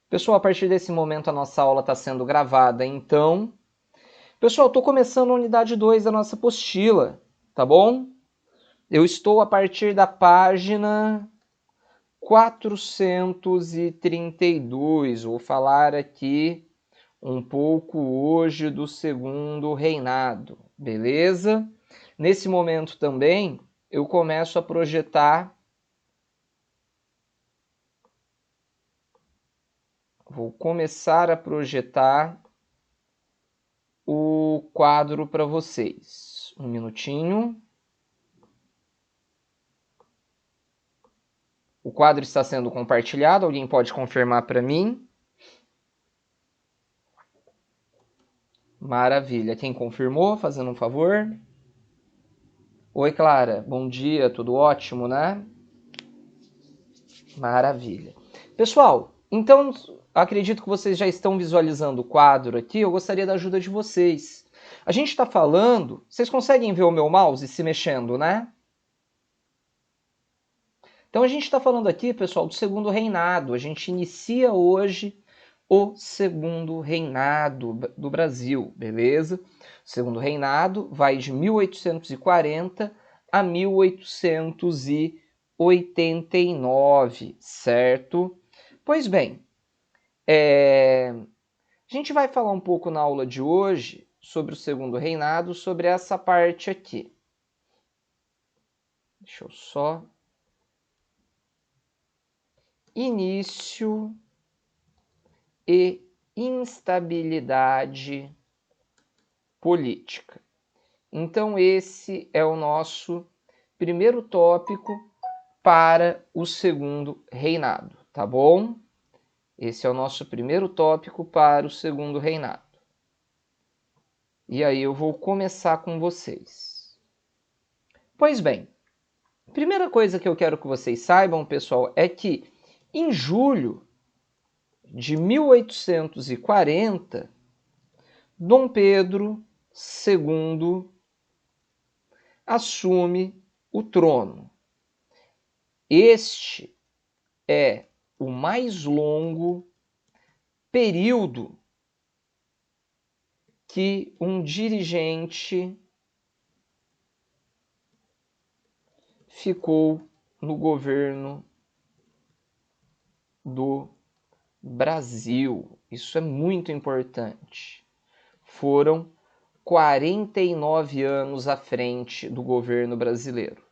Pessoal, a partir desse momento a nossa aula está sendo gravada, então... Pessoal, estou começando a unidade 2 da nossa apostila, tá bom? Eu estou a partir da página 432. Vou falar aqui um pouco hoje do Segundo Reinado, beleza? Nesse momento também, eu começo a projetar... Vou começar a projetar o quadro para vocês. Um minutinho. O quadro está sendo compartilhado. Alguém pode confirmar para mim? Maravilha. Quem confirmou, fazendo um favor? Oi, Clara. Bom dia. Tudo ótimo, né? Maravilha. Pessoal, então acredito que vocês já estão visualizando o quadro aqui. Eu gostaria da ajuda de vocês. A gente está falando... Vocês conseguem ver o meu mouse se mexendo, né? Então a gente está falando aqui, pessoal, do Segundo Reinado. A gente inicia hoje o Segundo Reinado do Brasil, beleza? O Segundo Reinado vai de 1840 a 1889, certo? Pois bem, a gente vai falar um pouco na aula de hoje sobre o Segundo Reinado, sobre essa parte aqui. Deixa eu só... Início e instabilidade política. Então esse é o nosso primeiro tópico para o Segundo Reinado, tá bom? Esse é o nosso primeiro tópico para o Segundo Reinado. E aí eu vou começar com vocês. Pois bem, a primeira coisa que eu quero que vocês saibam, pessoal, é que em julho de 1840, Dom Pedro II assume o trono. Este é o mais longo período que um dirigente ficou no governo do Brasil. Isso é muito importante. Foram 49 anos à frente do governo brasileiro.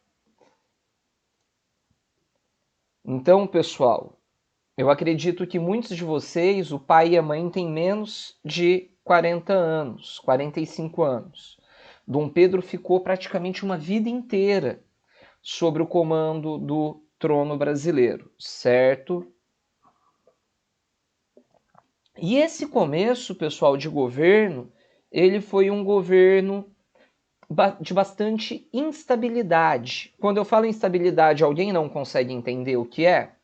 Então, pessoal, eu acredito que muitos de vocês, o pai e a mãe, têm menos de 40 anos, 45 anos. Dom Pedro ficou praticamente uma vida inteira sobre o comando do trono brasileiro, certo? E esse começo, pessoal, de governo, ele foi um governo de bastante instabilidade. Quando eu falo instabilidade, alguém não consegue entender o que é?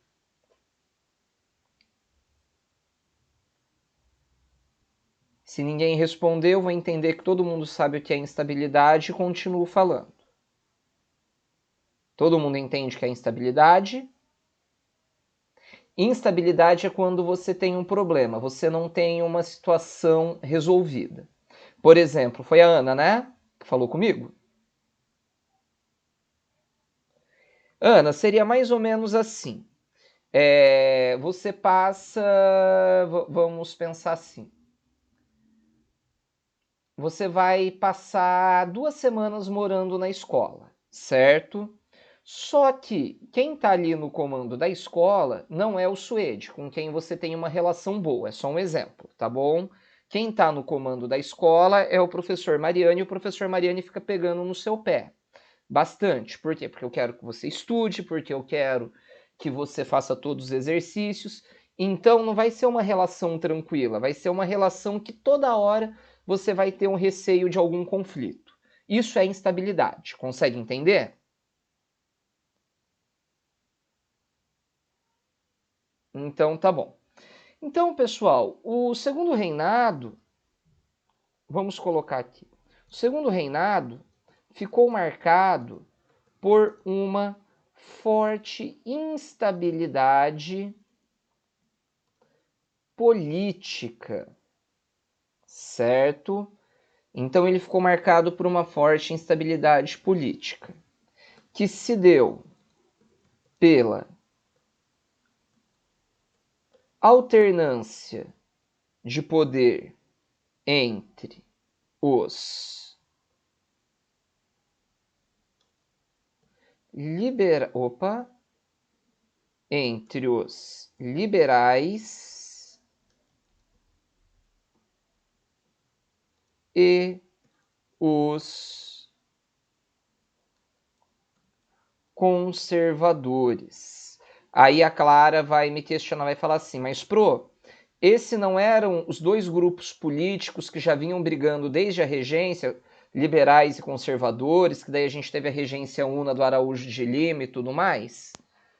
Se ninguém responder, eu vou entender que todo mundo sabe o que é instabilidade e continuo falando. Todo mundo entende o que é instabilidade? Instabilidade é quando você tem um problema, você não tem uma situação resolvida. Por exemplo, foi a Ana, né? Que falou comigo? Ana, seria mais ou menos assim. Você passa... Vamos pensar assim. Você vai passar 2 semanas morando na escola, certo? Só que quem está ali no comando da escola não é o Suede, com quem você tem uma relação boa. É só um exemplo, tá bom? Quem está no comando da escola é o professor Mariane, e o professor Mariane fica pegando no seu pé. Bastante. Por quê? Porque eu quero que você estude, porque eu quero que você faça todos os exercícios. Então não vai ser uma relação tranquila, vai ser uma relação que toda hora você vai ter um receio de algum conflito. Isso é instabilidade. Consegue entender? Então tá bom. Então, pessoal, o Segundo Reinado, vamos colocar aqui. O Segundo Reinado ficou marcado por uma forte instabilidade política, certo? Então ele ficou marcado por uma forte instabilidade política, que se deu pela alternância de poder entre os entre os liberais e os conservadores. Aí a Clara vai me questionar, vai falar assim, mas esse não eram os dois grupos políticos que já vinham brigando desde a regência, liberais e conservadores, que daí a gente teve a regência una do Araújo de Lima e tudo mais,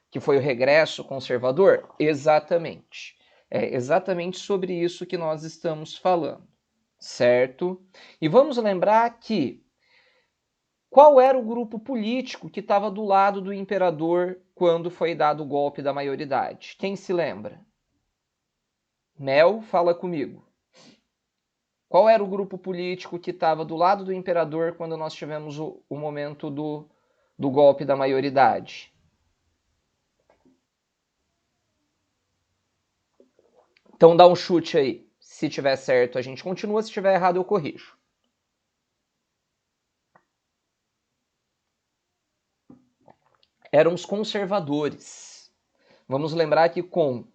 que foi o regresso conservador? Exatamente. É exatamente sobre isso que nós estamos falando, certo? E vamos lembrar que qual era o grupo político que estava do lado do imperador quando foi dado o golpe da maioridade? Quem se lembra? Mel, fala comigo. Qual era o grupo político que estava do lado do imperador quando nós tivemos o momento do golpe da maioridade? Então dá um chute aí. Se tiver certo, a gente continua. Se tiver errado, eu corrijo. Eram os conservadores. Vamos lembrar que com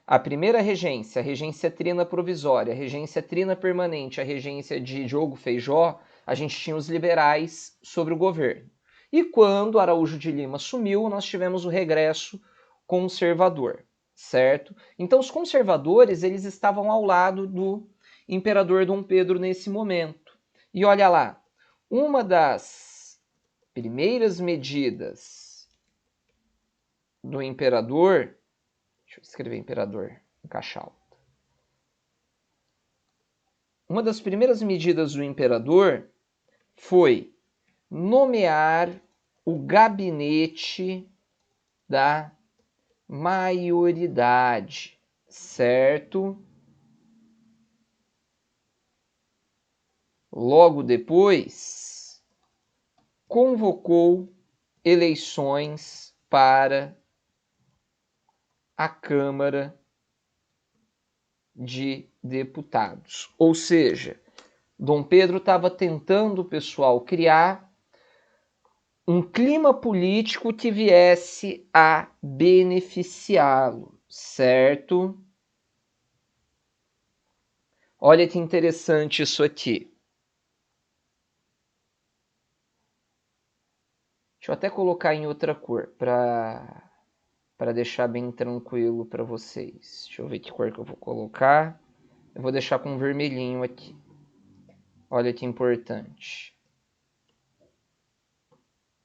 a primeira regência, a regência trina provisória, a regência trina permanente, a regência de Diogo Feijó, a gente tinha os liberais sobre o governo. E quando Araújo de Lima sumiu, nós tivemos o regresso conservador, certo? Então os conservadores, eles estavam ao lado do imperador Dom Pedro nesse momento. E olha lá, uma das primeiras medidas do imperador, deixa eu escrever imperador em caixa alta. Uma das primeiras medidas do imperador foi nomear o gabinete da maioridade, certo? Logo depois, convocou eleições para a Câmara de Deputados. Ou seja, Dom Pedro estava tentando, pessoal, criar um clima político que viesse a beneficiá-lo, certo? Olha que interessante isso aqui. Deixa eu até colocar em outra cor para deixar bem tranquilo para vocês. Deixa eu ver que cor que eu vou colocar. Eu vou deixar com vermelhinho aqui. Olha que importante.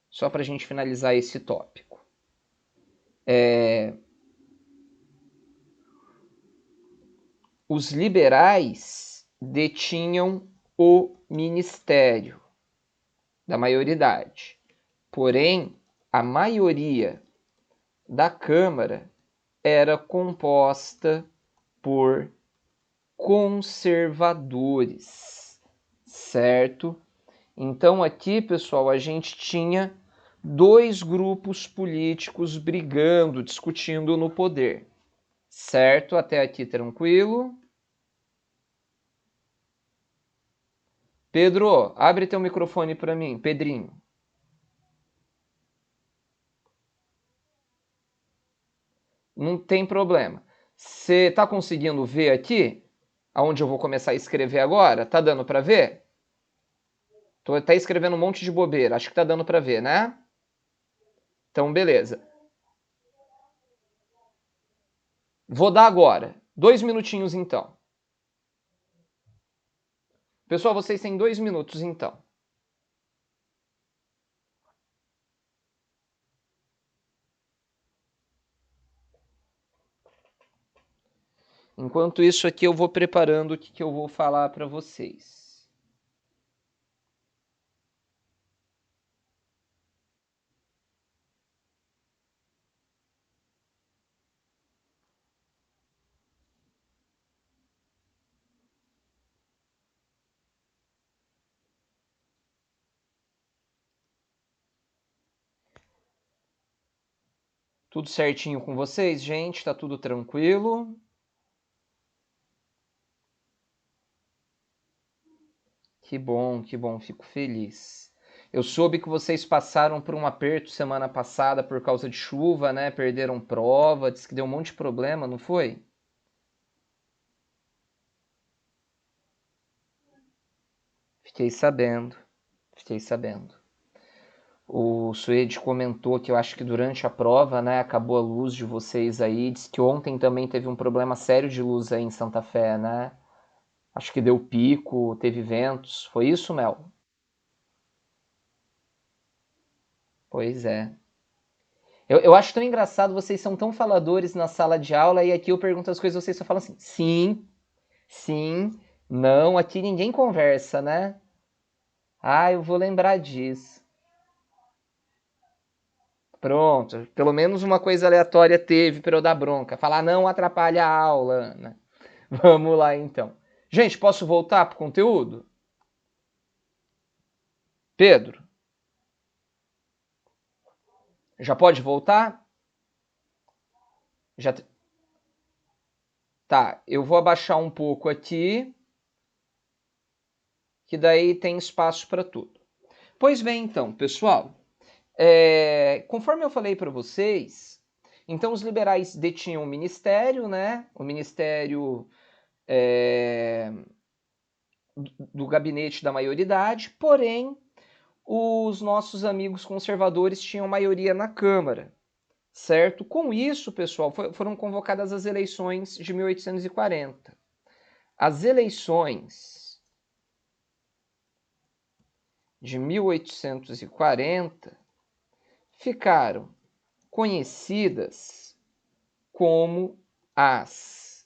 Só para a gente finalizar esse tópico. Os liberais detinham o ministério da maioridade. Porém, a maioria da Câmara era composta por conservadores, certo? Então aqui, pessoal, a gente tinha dois grupos políticos brigando, discutindo no poder, certo? Até aqui tranquilo? Pedro, abre teu microfone para mim, Pedrinho. Não tem problema. Você está conseguindo ver aqui? Aonde eu vou começar a escrever agora? Tá dando para ver? Tô até escrevendo um monte de bobeira. Acho que tá dando para ver, né? Então, beleza. Vou dar agora. 2 minutinhos, então. Pessoal, vocês têm 2 minutos, então. Enquanto isso aqui, eu vou preparando o que eu vou falar para vocês. Tudo certinho com vocês, gente? Tá tudo tranquilo? Que bom, fico feliz. Eu soube que vocês passaram por um aperto semana passada por causa de chuva, né? Perderam prova, disse que deu um monte de problema, não foi? Fiquei sabendo, fiquei sabendo. O Suede comentou que eu acho que durante a prova, né, acabou a luz de vocês aí. Diz que ontem também teve um problema sério de luz aí em Santa Fé, né? Acho que deu pico, teve ventos. Foi isso, Mel? Pois é. Eu acho tão engraçado, vocês são tão faladores na sala de aula e aqui eu pergunto as coisas e vocês só falam assim, sim, sim, não, aqui ninguém conversa, né? Ah, eu vou lembrar disso. Pronto, pelo menos uma coisa aleatória teve para eu dar bronca. Falar não atrapalha a aula, Ana. Vamos lá então. Gente, posso voltar pro conteúdo? Pedro, já pode voltar? Já tá, eu vou abaixar um pouco aqui, que daí tem espaço para tudo. Pois bem, então, pessoal, conforme eu falei para vocês, então os liberais detinham o ministério, né? O ministério do gabinete da maioridade, porém os nossos amigos conservadores tinham maioria na Câmara, certo? Com isso, pessoal, foram convocadas as eleições de 1840. As eleições de 1840 ficaram conhecidas como as,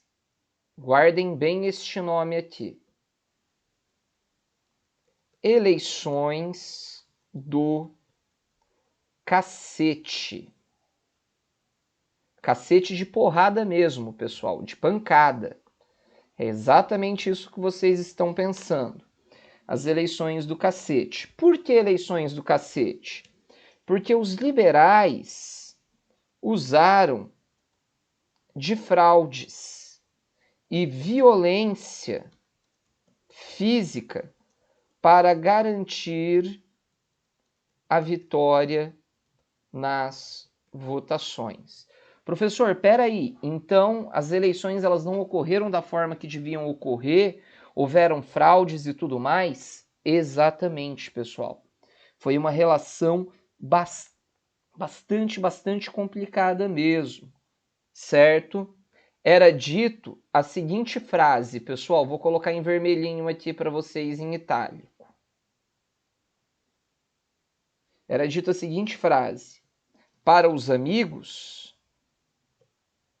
guardem bem este nome aqui, eleições do cacete. Cacete de porrada mesmo, pessoal, de pancada. É exatamente isso que vocês estão pensando. As eleições do cacete. Por que eleições do cacete? Porque os liberais usaram de fraudes e violência física para garantir a vitória nas votações. Professor, peraí, então as eleições elas não ocorreram da forma que deviam ocorrer? Houveram fraudes e tudo mais? Exatamente, pessoal. Foi uma relação bastante complicada mesmo, certo? Era dito a seguinte frase, pessoal, vou colocar em vermelhinho aqui para vocês em itálico. Era dito a seguinte frase: para os amigos,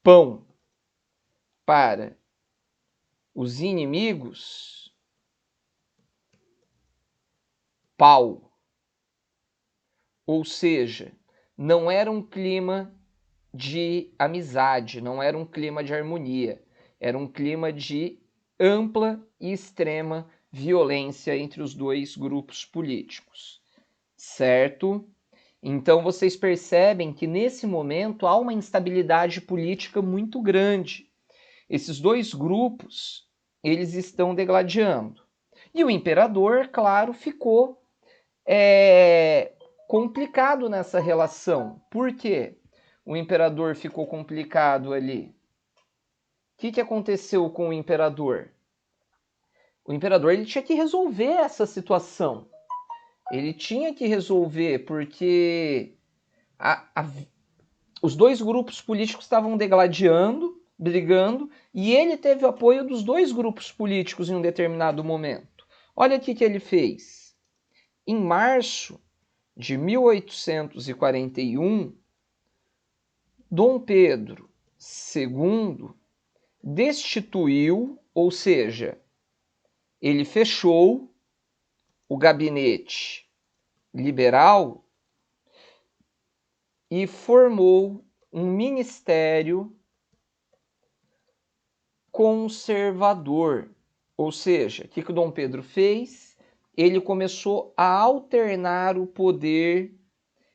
pão; para os inimigos, pau. Ou seja, não era um clima de amizade, não era um clima de harmonia, era um clima de ampla e extrema violência entre os dois grupos políticos, certo? Então vocês percebem que nesse momento há uma instabilidade política muito grande. Esses dois grupos, eles estão degladiando. E o imperador, claro, ficou complicado nessa relação. Por quê? O imperador ficou complicado ali. O que aconteceu com o imperador? O imperador ele tinha que resolver essa situação. Ele tinha que resolver porque os dois grupos políticos estavam degladiando, brigando, e ele teve o apoio dos dois grupos políticos em um determinado momento. Olha o que ele fez. Em março de 1841, Dom Pedro II destituiu, ou seja, ele fechou o gabinete liberal e formou um ministério conservador. Ou seja, o que o Dom Pedro fez? Ele começou a alternar o poder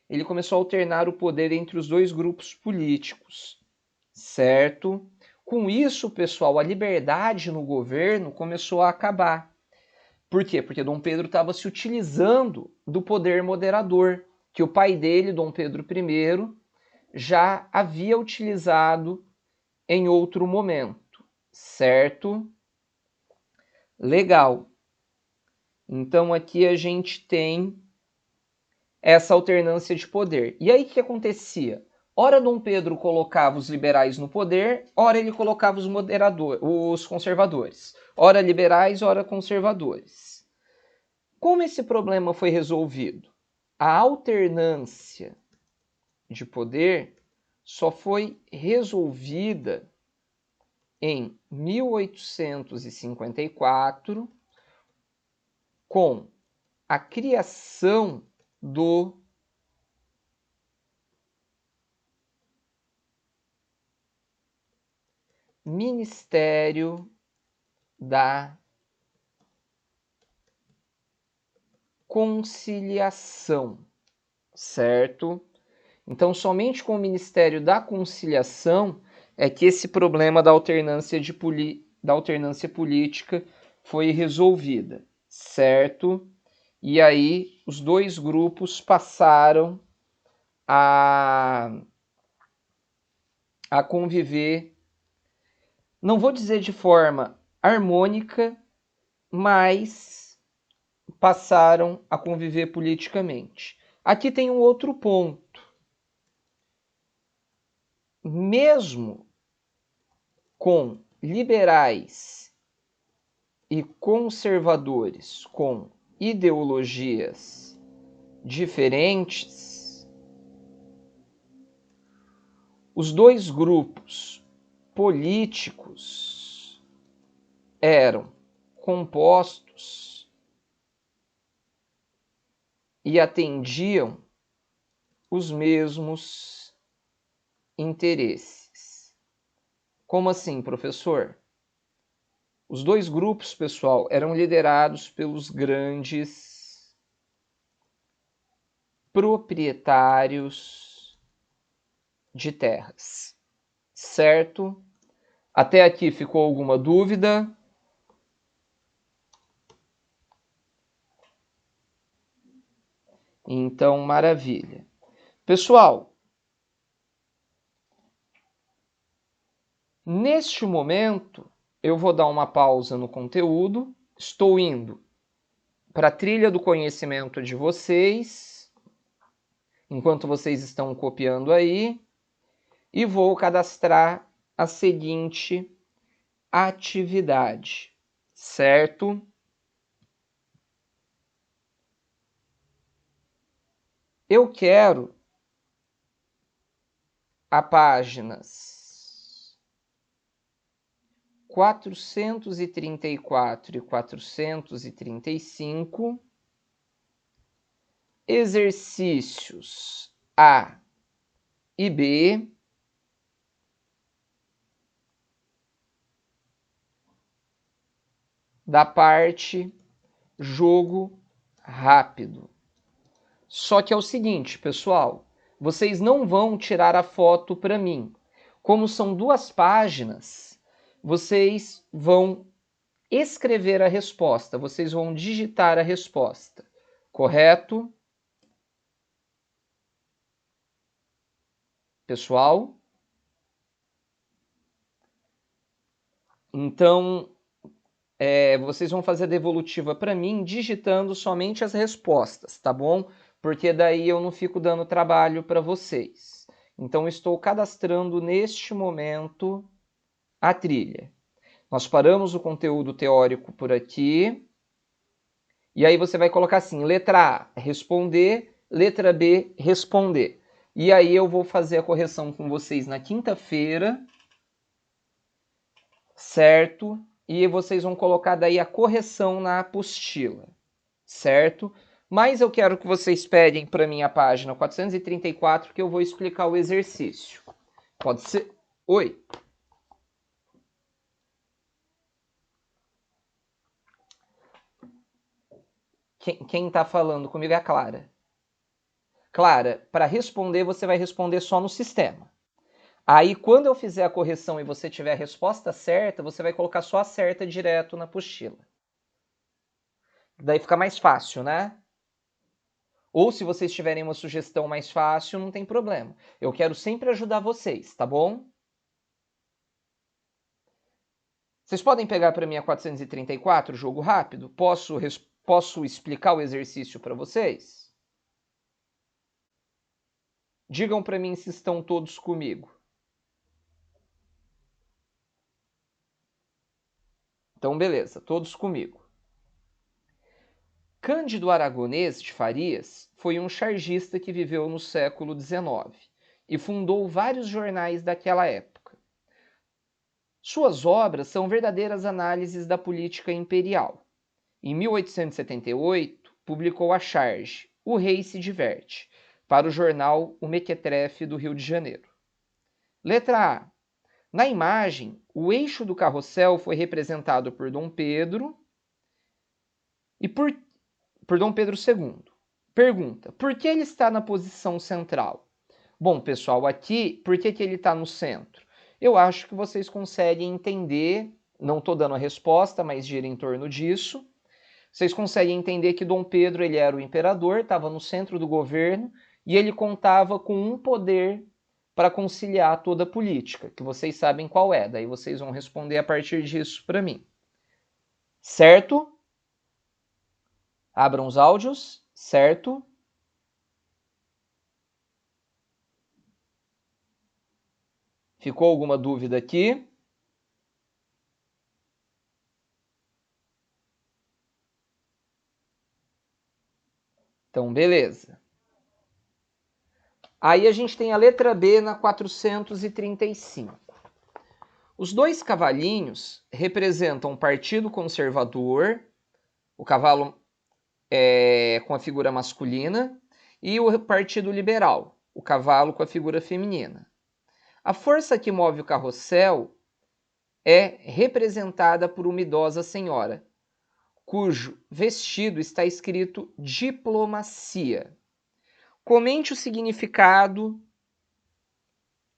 ele começou a alternar o poder entre os dois grupos políticos, certo? Com isso, pessoal, a liberdade no governo começou a acabar. Por quê? Porque Dom Pedro estava se utilizando do poder moderador, que o pai dele, Dom Pedro I, já havia utilizado em outro momento, certo? Legal. Então aqui a gente tem essa alternância de poder. E aí o que acontecia? Ora Dom Pedro colocava os liberais no poder, ora ele colocava os conservadores. Ora liberais, ora conservadores. Como esse problema foi resolvido? A alternância de poder só foi resolvida em 1854 com a criação do Ministério da Conciliação, certo? Então, somente com o Ministério da Conciliação é que esse problema da alternância política foi resolvida, certo? E aí os dois grupos passaram a conviver, não vou dizer de forma harmônica, mas passaram a conviver politicamente. Aqui tem um outro ponto. Mesmo com liberais e conservadores com ideologias diferentes, os dois grupos políticos eram compostos e atendiam os mesmos interesses. Como assim, professor? Os dois grupos, pessoal, eram liderados pelos grandes proprietários de terras, certo? Até aqui ficou alguma dúvida? Então, maravilha. Pessoal, neste momento, eu vou dar uma pausa no conteúdo. Estou indo para a trilha do conhecimento de vocês, enquanto vocês estão copiando aí, e vou cadastrar a seguinte atividade, certo? Eu quero a páginas 434 e 435, exercícios A e B, da parte jogo rápido. Só que é o seguinte, pessoal, vocês não vão tirar a foto para mim. Como são 2 páginas, vocês vão escrever a resposta, vocês vão digitar a resposta, correto? Pessoal? Então, vocês vão fazer a devolutiva para mim digitando somente as respostas, tá bom? Porque daí eu não fico dando trabalho para vocês. Então, estou cadastrando neste momento a trilha. Nós paramos o conteúdo teórico por aqui. E aí você vai colocar assim, letra A, responder, letra B, responder. E aí eu vou fazer a correção com vocês na quinta-feira, certo? E vocês vão colocar daí a correção na apostila, certo? Mas eu quero que vocês peguem para mim a página 434, que eu vou explicar o exercício. Pode ser? Oi? Quem está falando comigo é a Clara. Clara, para responder, você vai responder só no sistema. Aí, quando eu fizer a correção e você tiver a resposta certa, você vai colocar só a certa direto na apostila. Daí fica mais fácil, né? Ou se vocês tiverem uma sugestão mais fácil, não tem problema. Eu quero sempre ajudar vocês, tá bom? Vocês podem pegar para mim a 434, jogo rápido? Posso explicar o exercício para vocês? Digam para mim se estão todos comigo. Então, beleza, todos comigo. Cândido Aragonês de Farias foi um chargista que viveu no século XIX e fundou vários jornais daquela época. Suas obras são verdadeiras análises da política imperial. Em 1878, publicou a charge O Rei se Diverte, para o jornal O Mequetrefe do Rio de Janeiro. Letra A. Na imagem, o eixo do carrossel foi representado por Dom Pedro e por Dom Pedro II. Pergunta, por que ele está na posição central? Bom, pessoal, aqui, por que ele está no centro? Eu acho que vocês conseguem entender, não estou dando a resposta, mas gira em torno disso. Vocês conseguem entender que Dom Pedro ele era o imperador, estava no centro do governo, e ele contava com um poder para conciliar toda a política, que vocês sabem qual é, daí vocês vão responder a partir disso para mim. Certo? Abram os áudios, certo? Ficou alguma dúvida aqui? Então, beleza. Aí a gente tem a letra B na 435. Os dois cavalinhos representam o Partido Conservador, o cavalo com a figura masculina, e o Partido Liberal, o cavalo com a figura feminina. A força que move o carrossel é representada por uma idosa senhora, cujo vestido está escrito diplomacia. Comente o significado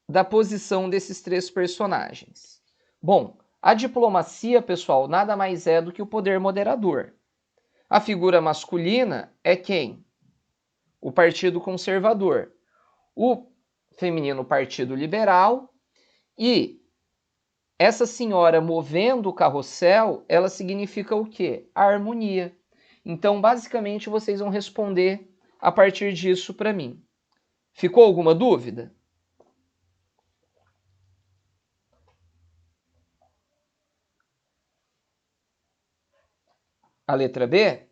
da posição desses três personagens. Bom, a diplomacia, pessoal, nada mais é do que o poder moderador. A figura masculina é quem? O Partido Conservador. O feminino, o Partido Liberal. E essa senhora movendo o carrossel, ela significa o quê? A harmonia. Então, basicamente, vocês vão responder a partir disso para mim. Ficou alguma dúvida? A letra B?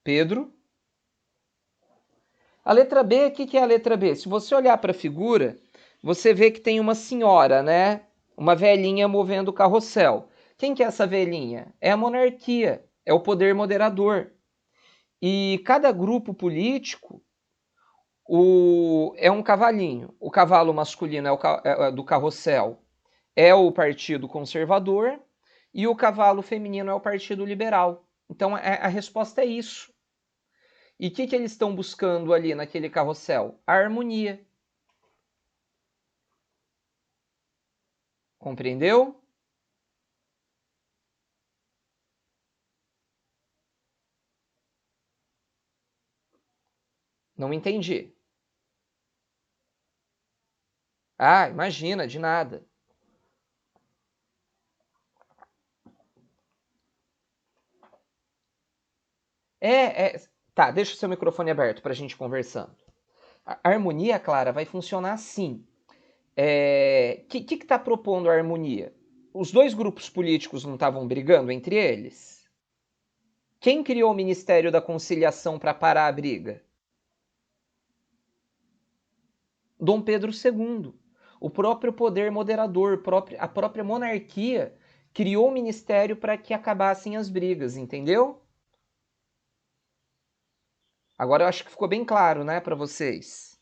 Pedro? A letra B, o que é a letra B? Se você olhar para a figura, você vê que tem uma senhora, né? Uma velhinha movendo o carrossel. Quem que é essa velhinha? É a monarquia, é o poder moderador. E cada grupo político é um cavalinho. O cavalo masculino do carrossel é o Partido Conservador e o cavalo feminino é o Partido Liberal. Então a resposta é isso. E o que eles estão buscando ali naquele carrossel? A harmonia. Compreendeu? Não entendi. Ah, imagina, de nada. Tá, deixa o seu microfone aberto para a gente conversando. A harmonia, Clara, vai funcionar assim. Que está propondo a harmonia? Os dois grupos políticos não estavam brigando entre eles? Quem criou o Ministério da Conciliação para parar a briga? Dom Pedro II. O próprio poder moderador, a própria monarquia criou o ministério para que acabassem as brigas, entendeu? Agora eu acho que ficou bem claro, né, para vocês.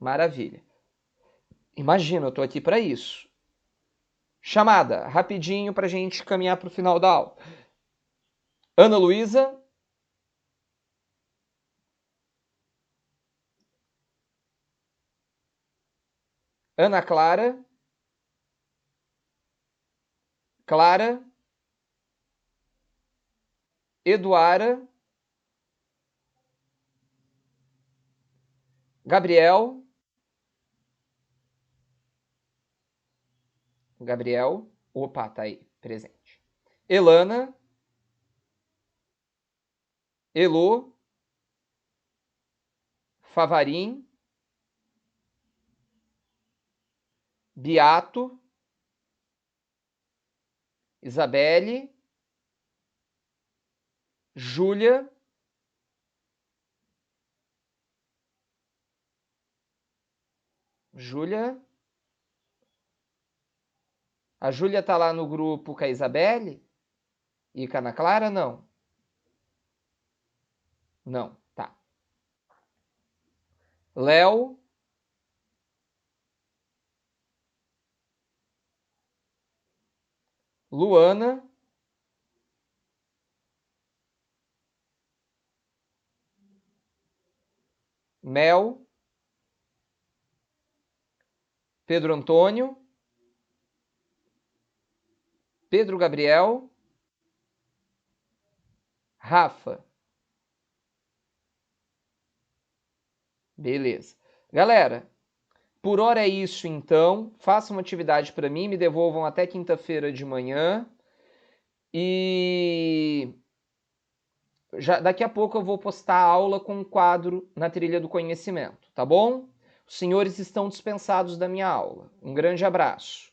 Maravilha. Imagina, eu tô aqui para isso. Chamada, rapidinho para a gente caminhar para o final da aula. Ana Luísa? Ana Clara, Clara, Eduara, Gabriel, opa, tá aí, presente. Elana, Elô, Favarim, Beato, Isabelle, Júlia, a Júlia tá lá no grupo com a Isabelle e com a Ana Clara, não? Não, tá. Léo, Luana, Mel, Pedro Antônio, Pedro Gabriel, Rafa. Beleza. Galera, por hora é isso então. Façam uma atividade para mim, me devolvam até quinta-feira de manhã. E já daqui a pouco eu vou postar a aula com um quadro na trilha do conhecimento, tá bom? Os senhores estão dispensados da minha aula. Um grande abraço.